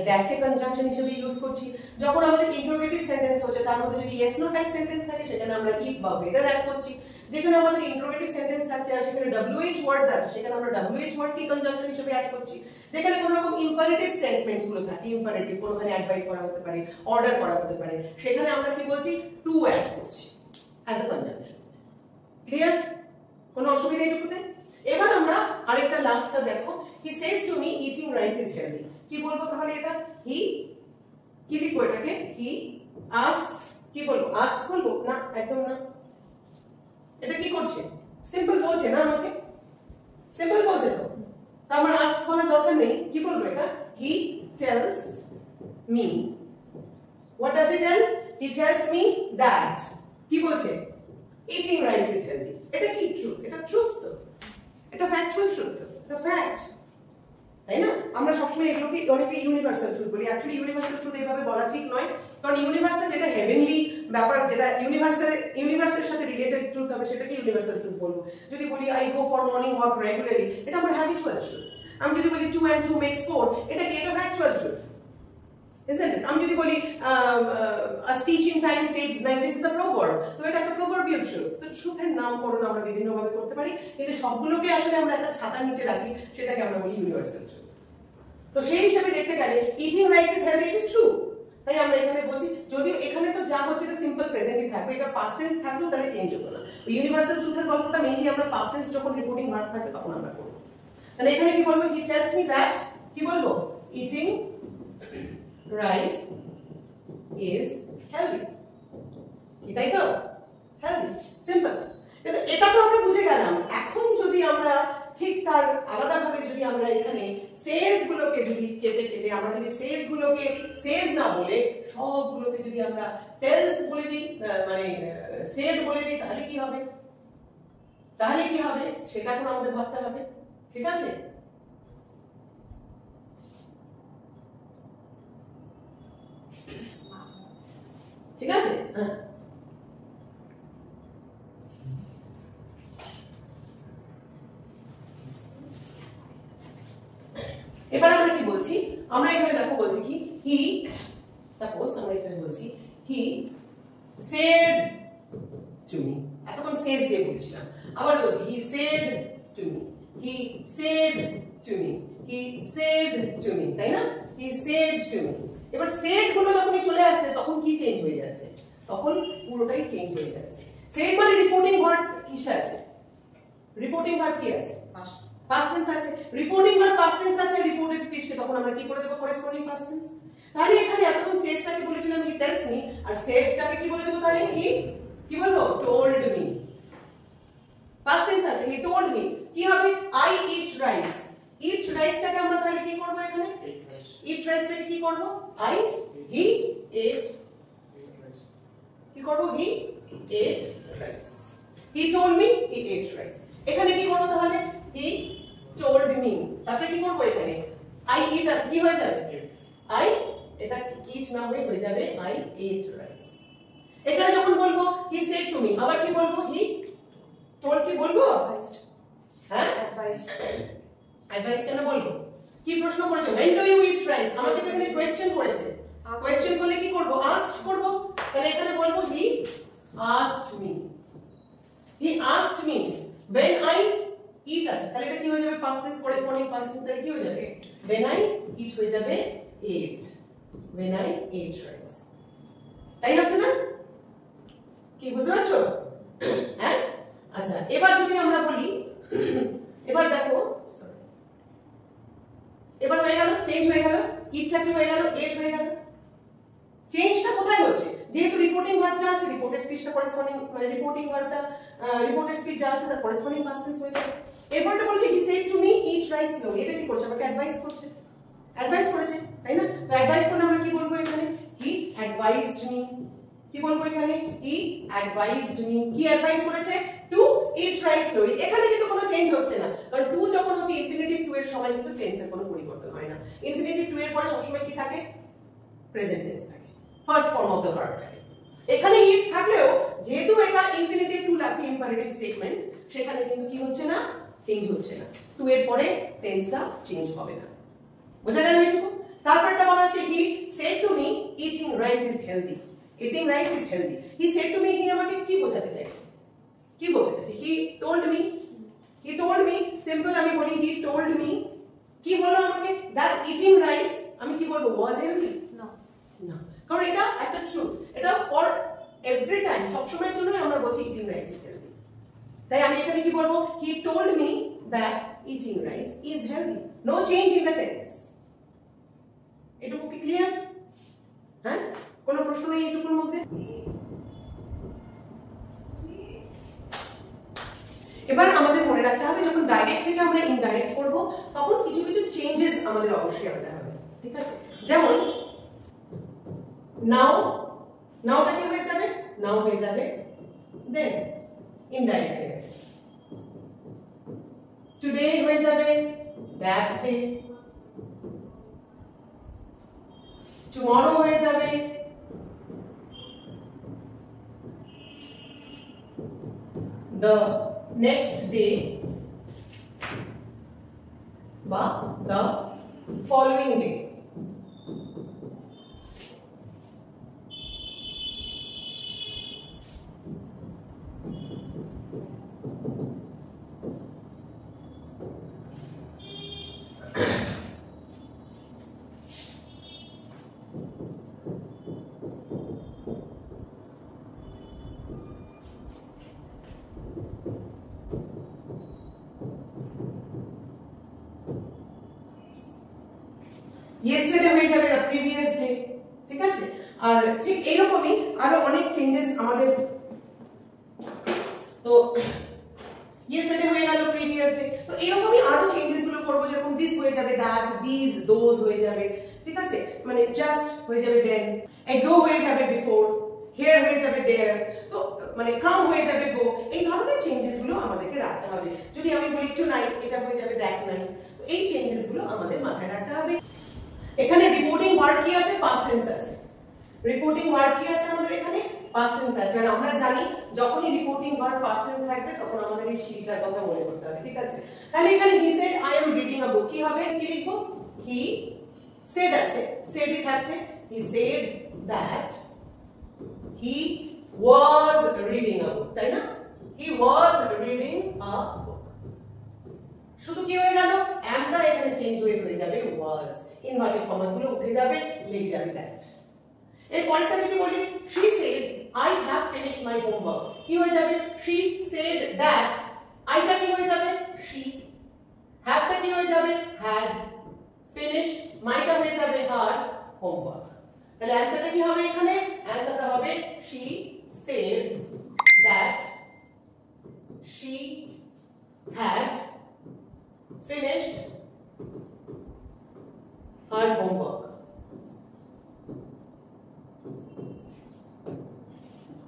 দ্যাটকে কনজাংশন হিসেবে ইউজ করছি। যখন আমাদের ইন্টারোগেটিভ সেন্টেন্স হচ্ছে, তার মধ্যে যদি ইয়েস নো টাইপ সেন্টেন্স থাকে, সেখানে আমরা ইফ বা ওয়েদার অ্যাড করছি। যেখানে আমাদের ইন্টারোগেটিভ সেন্টেন্স থাকছে আর সেখানে WH ওয়ার্ডস আছে, সেখানে আমরা WH ওয়ার্ড কে কনজাংশন হিসেবে অ্যাড করছি। যেখানে কোনো রকম ইম্পারেটিভ স্টেটমেন্টস গুলো থাকে, ইম্পারেটিভ কোনোখানে অ্যাডভাইস করা হতে পারে, অর্ডার করা হতে পারে, সেখানে আমরা কি বলছি? টু অ্যাড করছি অ্যাজ আ কনজাংশন। ক্লিয়ার? কোনো অসুবিধা এইটুকুতে? এবার আমরা আরেকটা লাস্টটা দেখো, he says to me eating rice is healthy. কি বলবো তাহলে? এটা হি, কি লিখবো এটাকে? হি আস্কস, কি বলবো? আস্কস বলবো না, একদম না। এটা কি করছে? সিম্পল বলছে না আমাকে, সিম্পল বলছে তো, আমার আস্কস বলার দরকার নেই। কি বলবো এটা? He tells me, what does he tell? He tells me that, কি বলছে? eating rice is healthy। এটা কি ট্রুথ? এটা ট্রুথ তো, এটা ফ্যাকচুয়াল ট্রুথ তো, এটা ফ্যাক্ট, তাই না? আমরা সবসময় এগুলোকে অনেকে ইউনিভার্সাল ট্রুথ বলি। অ্যাকচুয়ালি ইউনিভার্সাল ট্রুথ এইভাবে বলা ঠিক নয়, কারণ ইউনিভার্সাল যেটা হেভেনলি ব্যাপার, যেটা ইউনিভার্সের সাথে রিলেটেড ট্রুথ হবে, সেটাকে ইউনিভার্সাল ট্রুথ বলবো। যদি বলি I go for morning walk regularly, এটা আমার হ্যাবিচুয়াল ট্রুথ। আমি যদি বলি 2 and 2 makes 4, এটা কি? এটা ফ্যাকচুয়াল ট্রুথ, isn't it? আমি যদি বলি a teaching time saves 9, this is a proverb, তো এটা একটা proverbial truth। তো ট্রুথের নামকরণ আমরা বিভিন্ন ভাবে করতে পারি, কিন্তু সবগুলোকে আসলে আমরা একটা ছাতার নিচে রাখি, সেটাকে আমরা বলি ইউনিভার্সাল ট্রুথ। তো সেই হিসাবে দেখতে গেলে eating rice is healthy, it is true। তাই আমরা এখানে বলছি, যদিও এখানে তো যা হচ্ছে এটা সিম্পল প্রেজেন্টই থাকবে, এটা পাস্ট টেন্স থাকলেও তাহলে চেঞ্জ হতো না। ইউনিভার্সাল ট্রুথের গল্পটা মেইনলি আমরা পাস্ট টেন্স যখন রিপোর্টিং ভার্ব থাকে তখন আমরা করব। তাহলে এখানে কি বলবো? হি টেলস মি দ্যাট, কি বলবো? ইটিং rice is healthy, তাই তো? healthy, simple। এটা তো আমরা বুঝে গেলাম, তার আলাদাভাবে যদি আমরা এখানে সেজ গুলোকে যদি কেটে কেটে আমরা যদি সেজ গুলোকে সেজ না বলে সবগুলোকে যদি আমরা টেলস বলে দিই, মানে সেড বলে দিই, তাহলে কি হবে? তাহলে কি হবে সেটা এখন আমাদের ভাবতে হবে। ঠিক আছে? ঠিক আছে, হ্যাঁ। এবার আমরা কি বলছি? আমরা এখানে দেখো বলছি কি হি, সাপোজ আমরা এখানে বলছি হি সেড টু মি, এতক্ষণ সেজ দিয়ে বলছিলাম, আবার বলছি হি said to me, he said to me, he said to me, তাই না? হি সেড টু মি। এবার সেড গুলো যখনই চলে আসছে তখন কি চেঞ্জ হয়ে যাচ্ছে? তখন পুরোটাই চেঞ্জ হয়ে যাচ্ছে। সেড মানে রিপোর্টিং ভার্ব কিসে আছে? রিপোর্টিং ভার্ব কি আছে? পাস্ট টেন্স আছে। রিপোর্টিং ভার্ব পাস্ট টেন্স আছে, রিপোর্টেড স্পিচ কে তখন আমরা কি করে দেব? Corresponding past tense. তাহলে এখানে এতক্ষণ সেজটাকে বলেছিলাম হি টেলস মি, আর সেডটাকে কি বলে দেব? তাহলে হি কি বলবো? Told me. পাস্ট টেন্স আছে, হি টোল্ড মি। কি হবে? I eat rice. ইট রাইসটাকে আমরা তাহলে কি করব এখানে? ইট রাইসটাকে কি করব? আই হি এট, কি করব? He ate rice. He told me, he ate rice. এখানে কি করব তাহলে? He told me. তারপরে কি করব এখানে? আই ইট আছে, কি হয়ে যাবে? আই, এটা ইট না হয়ে যাবে আই এট রাইস। এখানে যখন বলবো হি সেড টু মি, আবার কি বলবো? হি টোল্ড, কি বলবো? হ্যাঁ, অ্যাডভাইস কেন বলবো? কি প্রশ্ন করেছে? when do you eat rice? আমাকে তো এখানে কোশ্চেন করেছে। কোশ্চেন করলে কি করব? আস্কড করব। তাহলে এখানে বলবো হি asked me, he asked me when I eat আছে, তাহলে এটা কি হয়ে যাবে? Past tense, corresponding past tense, তাহলে কি হয়ে যাবে? when I eat হয়ে যাবে ate, when I ate rice। তাই হচ্ছে না? কি বুঝতে পারছো? হ্যাঁ, আচ্ছা। এবার যদি আমরা বলি, এবার দেখো, এবার হয়ে গেল, চেঞ্জ হয়ে গেল, ইটটা কি হয়ে গেল? এট হয়ে গেল। চেঞ্জটা কোথায় হচ্ছে? যেহেতু রিপোর্টিং ভার্ব যা আছে, রিপোর্টেড স্পিচটা করেসপন্ডিং, মানে রিপোর্টিং ভার্বটা রিপোর্টেড স্পিচ যা আছে তার করেসপন্ডিং পাস্ট টেন্স হয়ে যাবে। এরপরটা বলছে হি said to me it rice slowly, এটা কি করছে? আমাকে অ্যাডভাইস করছে, অ্যাডভাইস করেছে, তাই না? তো অ্যাডভাইস করলে আমরা কি বলবো এখানে? He advised me. কি বলবো এখানে? He advised me. কি অ্যাডভাইস করেছে? To eat rice slowly. এখানে কিন্তু কোনো চেঞ্জ হচ্ছে না, কারণ টু যখন হচ্ছে ইনফিনিটিভ টু এর সময় কিন্তু টেন্সের কোনো পরিবর্তন হয় না। ইনফিনিটিভ টু এর পরে সবসময় কি থাকে? প্রেজেন্ট টেন্স থাকে, first form of the verb থাকে। এখানে ইট থাকলেও যেহেতু এটা ইনফিনিটিভ টু লাগছে, ইম্পারেটিভ স্টেটমেন্ট, সেখানে কিন্তু কি হচ্ছে না? চেঞ্জ হচ্ছে না। টু এর পরে টেন্সটা চেঞ্জ হবে না। বোঝা গেল এইটুকু? তারপরটা বলা হচ্ছে he said to me eating rice is healthy. Eating rice is healthy. He said to me, he আমাকে কি বোঝাতে চাইছে? কি বলতে চাইছে? He told me, he told me. Simple আমি বলি হি টোল্ড মি। কি বললো আমাকে? দ্যাট ইটিং রাইস, আমি কি বলবো? ওয়াজ হেলদি? না, না, কারণ এটা একটা ট্রুথ, এটা ফর এভরি টাইম, সব সময়ের জন্যই আমরা বলছি ইটিং রাইস ইজ হেলদি। তাই আমি এখানে কি বলবো? He told me that eating rice is healthy. No change in the tense. এটুকু কি ক্লিয়ার? হ্যাঁ, কোনো প্রশ্ন নেই এটুকুর মধ্যে? এবার আমাদের মনে রাখতে হবে যখন ডাইরেক্ট থেকে আমরা ইনডাইরেক্ট করব তখন কিছু কিছু চেঞ্জেস আমাদের অবশ্যই আনতে হবে। ঠিক আছে? যেমন নাও, নাওটা কি হয়ে যাবে? নাও হয়ে যাবে দেন ইনডাইরেক্ট। টুডে হয়ে যাবে দ্যাট ডে। টুমরো হয়ে যাবে the next day বা the following day। yesterday হয়ে যাবে the previous day। ঠিক আছে? আর ঠিক এরকমই আরো অনেক চেঞ্জেস আমাদের। তো yesterday হয়ে গেল previous day। তো এরকমই আরো চেঞ্জেস গুলো করব, যেরকম this হয়ে যাবে that, these those হয়ে যাবে, ঠিক আছে, মানে just হয়ে যাবে then, ago হয়ে যাবে before, here হয়ে যাবে there, তো মানে come হয়ে যাবে go। এই ধরনের চেঞ্জেস গুলো আমাদেরকে রাখতে হবে। যদি আমি বলি tonight, এটা হয়ে যাবে that night। তো এই চেঞ্জেস গুলো আমাদের মাথায় রাখতে হবে। এখানে রিপোর্টিং ভার্ব কি আছে? পাস্ট টেন্স আছে। রিপোর্টিং ভার্ব কি আছে আমাদের এখানে? পাস্ট টেন্স আছে। আর আমরা জানি যখনই রিপোর্টিং ভার্ব পাস্ট টেন্স থাকবে তখন আমাদের এই শিটার কথা মনে করতে হবে, ঠিক আছে। তাহলে এখানে he said I am reading a book, কি হবে? কি লিখবো? হি সেড আছে, সেডই থাকছে। He said that he was reading a book, তাই না? He was reading a book. শুধু কি হয়ে গেল? এমটা এখানে চেঞ্জ হয়ে যাবে ওয়াজ, ইনভার্টেড কমাস গুলো উঠে যাবে, লেগে যাবে দ্যাট। এর পরেরটা যদি বলি she said I have finished my homework, কি হয়ে যাবে? she said that, I টা কি হয়ে যাবে? she, have টা কি হয়ে যাবে? had, finished, my টা হয়ে যাবে her homework। তাহলে অ্যানসারটা কি হবে এখানে? অ্যানসারটা হবে she said that she had finished her homework।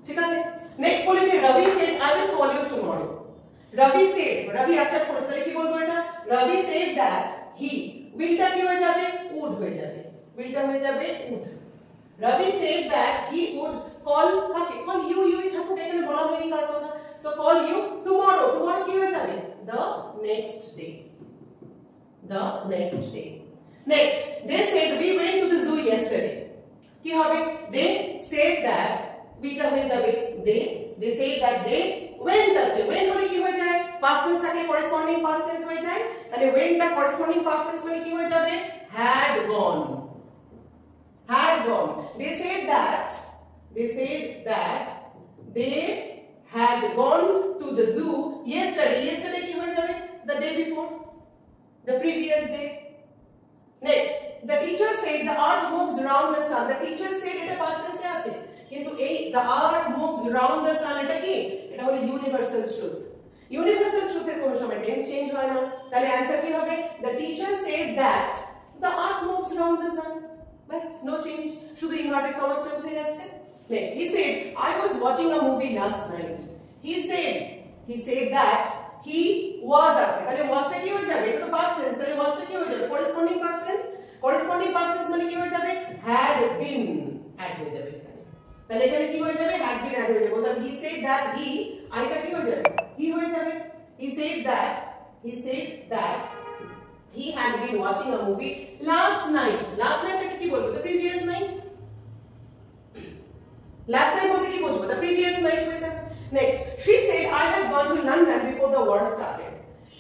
ঠিক আছে। নেক্সট বলেছে Ravi said I will call you tomorrow. Ravi said, Ravi accept করেছে, তাহলে কি বলবো এটা? রবি সেড দ্যাট হি, উইলটা কি হয়ে যাবে? উড হয়ে যাবে, উইলটা হয়ে যাবে would. Ravi said that he would call, কাকে? কল ইউ, ইউই থাকুক, এখানে বলা হয়নি কার কথা। So call you tomorrow, tomorrow কি হয়ে যাবে? The next day, the next day. Next, they said we went to the zoo yesterday, কি হবে? দে সেড দ্যাট, উইটা হয়ে যাবে they said that they went আছে, went হলে কি হয়ে যায়? past tense থাকে, corresponding past tense হয়ে যায়। তাহলে went টা corresponding past tense মানে কি হয়ে যাবে? had gone, had gone। they said that they had gone to the zoo yesterday, yesterday কি হয়ে যাবে? the day before, the previous day। next, the teacher said the earth moves around the sun, the teacher said এটা past tense এ আছে, কিন্তু এই the earth moves around the sun এটা কি? এটা হলো ইউনিভার্সাল ট্রুথ। ইউনিভার্সাল ট্রুথের কোনো সময় টেন্স চেঞ্জ হয় না। তাহলে অ্যানসার কি হবে? the teacher said that the earth moves around the sun, বাস, নো চেঞ্জ, শুধু ইনভার্টেড কমাসটা উঠে যাচ্ছে। Next, he said I was watching a movie last night, he said that he was আছে, তাহলে ওয়াজটা কি হয়ে যাবে? এটা তো পাস্ট টেন্স, তাহলে ওয়াজটা কি হয়ে যাবে? Corresponding past tense, corresponding past tense মানে কি হয়ে যাবে? had been, অ্যাড হয়ে যাবে এখানে। তাহলে এখানে কি হয়ে যাবে? had been অ্যাড হয়ে যাবে। তাহলে he said that he, আইটা কি হয়ে যাবে? he হয়ে যাবে। he said that he had been watching a movie last night, last night টা কি বলবো? the previous night, last night বলতে কি বুঝবো? the previous night হয়ে যাবে। next, she said I had gone to London before the war started,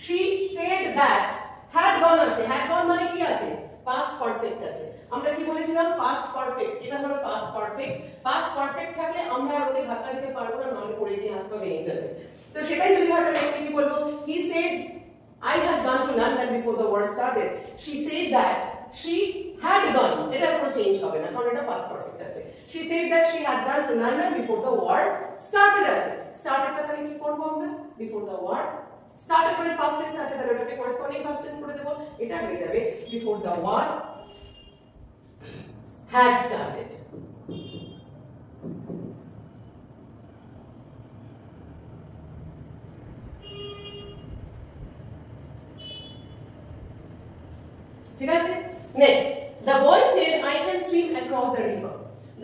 she said that, had gone আছে, had gone মানে কি আছে? past perfect আছে। আমরা কি বলেছিলাম? past perfect, এটা হলো past perfect। past perfect থাকলে আমরা আর ওকে ধাক্কা দিতে পারবো না, নাহলে পড়ে গিয়ে হাত পা ভেঙে যাবে। তো সেটাই যদি হয় তাহলে কি বলবো? he said I had gone to London before the war started, she said that she had gone, এটা কোনো চেঞ্জ হবে না কারণ এটা past perfect আছে। she said that she had gone to London before the war started আছে। startedটা তাহলে কি করব আমরা? before the war started মানে past tense আছে, তাহলে ওটাকে corresponding past tense করে দেব, এটা হয়ে যাবে before the war had started। ঠিক আছে। Next, the boy said I can swim across the river,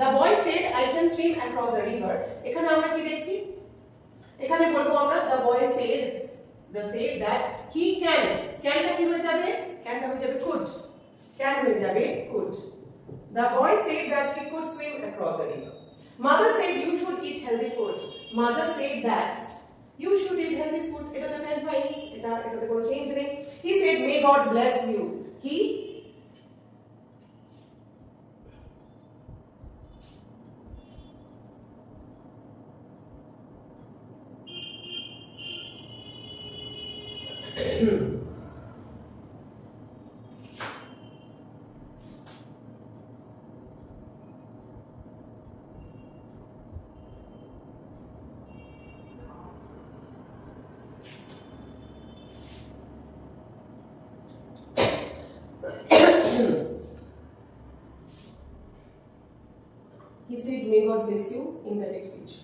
the boy said I can swim across the river। এখানে আমরা কি দেখছি? এখানে বলবো আমরা the boy said that he can, canটা কি হয়ে যাবে? canটা হয়ে যাবে could, can হয়ে যাবে could। the boy said that he could swim across the river। mother said you should eat healthy food, mother said that you should eat healthy food, এটা তো advice, এটাতে কোনো চেঞ্জ নেই। he said may God bless you, he he said may God bless you in direct speech.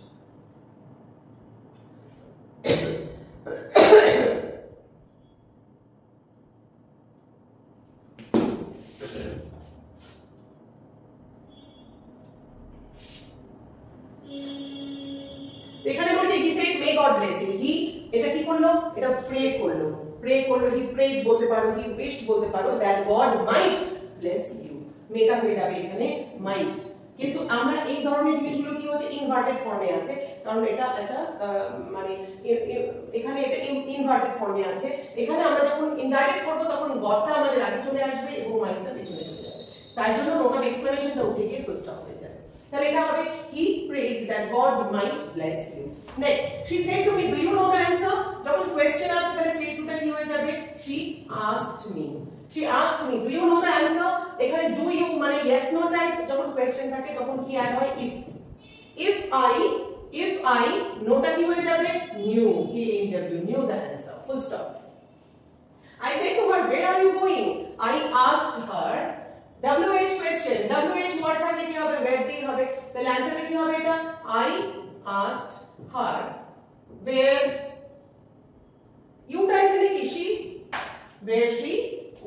এখানে বলছে he said may God bless you. he এটা কি করলো, এটা প্রে করলো, he prayed বলতে পারো, he wished বলতে পারো that God might bless you. মেটা হয়ে যাবে এখানে might। কিন্তু আমরা এই ধরনের জিনিসগুলো কি হচ্ছে ইনভার্টেড ফর্মে আছে, কারণ এটা একটা মানে এখানে এটা ইনভার্টেড ফর্মে আছে। এখানে আমরা যখন ইনডাইরেক্ট করব তখন গডটা আমাদের আগে চলে আসবে এবং মাইটটা পেছনে চলে যাবে, তার জন্য নোট অফ এক্সপ্লেনেশনটা উঠে গিয়ে ফুল স্টপ হয়ে যাবে। তাহলে এটা হবে he prayed that God might bless you. Next, she said to me, do you know the answer? যখন কোশ্চেন আছে তাহলে said to টা কি হয়ে যাবে, she asked me. She asked me, do you know the answer? এখানে do you মানে yes no type, যখন কোশ্চেন থাকে তখন কি অ্যাড হয় if I নোটা কি হয়ে যাবে knew, knew the answer, full stop. I said to her, where are you going? I asked her, WH question, WH word থাকলে কি হবে, where দিয়ে হবে, তাহলে অ্যানসারটা কি হবে এটা, I asked her where you type দিলে কি she, where she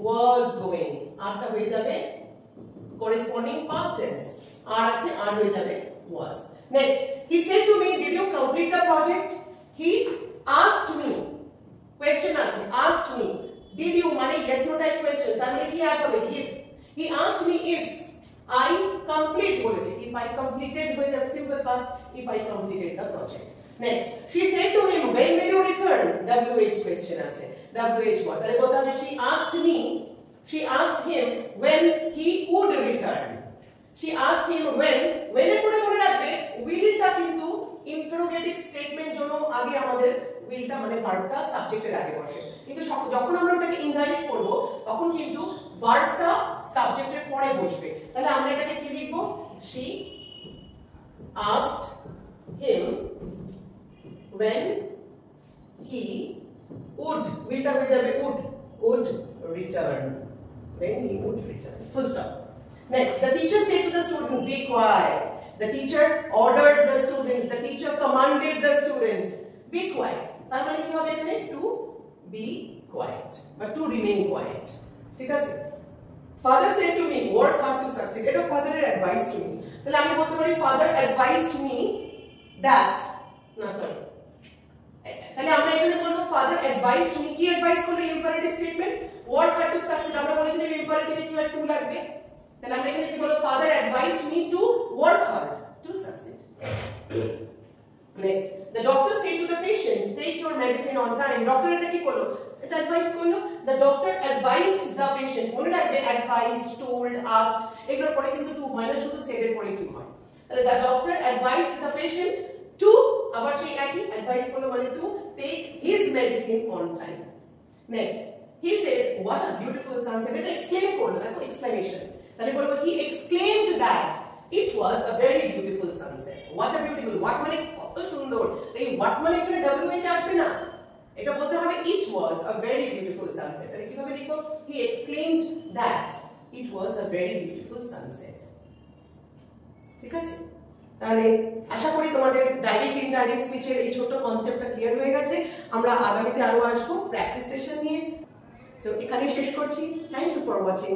was going, আরটা হয়ে যাবে corresponding past tense, আর আছে আর হয়ে যাবে was. Next, he said to me, did you complete the project? He asked me, question আছে asked me, did you মানে yes no type question, তার মানে কি আট হবে if, he asked me if I complete বলেছে, if I completed হয়ে যাবে simple past, if I completed the project. Next, she said to him, when will you return? WH question আছে, WH what, তাহলে বলতে হবে she asked him when he would return. She asked him when এর পরে মনে রাখবে willটা কিন্তু interrogative statement জন্য আগে আমাদের willটা মানে ভার্বটা সাবজেক্টের আগে বসে, কিন্তু যখন আমরা ওটাকে ইনডাইরেক্ট করব তখন কিন্তু ভার্বটা সাবজেক্টের পরে বসবে। তাহলে আমরা এটাকে কি লিখব, she asked him when he would, willটা হয়ে যাবে would return, when he would return, full stop. Next, the teacher said to the students, be quiet. The teacher ordered the students, the teacher commanded the students, be quiet. তার মানে কি হবে এখানে, to be quiet বা to remain quiet, ঠিক আছে। Father said to me, work hard to succeed. এটা father এর advice to me, তাহলে আমি বলতে পারি father advised me that, না সরি, তাহলে আমরা এখানে বলবো father advised me, কি অ্যাডভাইস করলো, imperative statement, work hard to succeed, আমরা বলেছিলাম ইম্পারেটিভে কি হয়, টু লাগবে, তাহলে আমরা এখানে কি বলবো, father advised me to work hard to succeed. Next, the doctor said to the patient, take your medicine on time. Doctor এটা কি করলো, এটা অ্যাডভাইস করলো, the doctor advised the patient, মনে রাখবে advised, told, asked এগুলোর পরে কিন্তু টু হয় না, শুধু said এর পরে টু হয়। তাহলে the doctor advised the patient to, আবার সেই একই advice করলো মানে to take his medicine on time. Next, he said, what a beautiful sunset. এটা exclaim করলো, দেখো exclamation, তাহলে বলবো he exclaimed that it was a very beautiful sunset. What a beautiful, what মানে কত সুন্দর, এই what মানে এখানে WH আসবে না, এটা বলতে হবে it was a very beautiful sunset। তাহলে কিভাবে লিখবো, he exclaimed that it was a very beautiful sunset, ঠিক আছে। তাহলে আশা করি তোমাদের ডাইরেক্ট ইনডাইরেক্ট স্পিচের এই ছোট কনসেপ্টটা ক্লিয়ার হয়ে গেছে। আমরা আগামীতে আরো আসবো প্র্যাকটিস সেশন নিয়ে। সো এখানে শেষ করছি। Thank you for watching.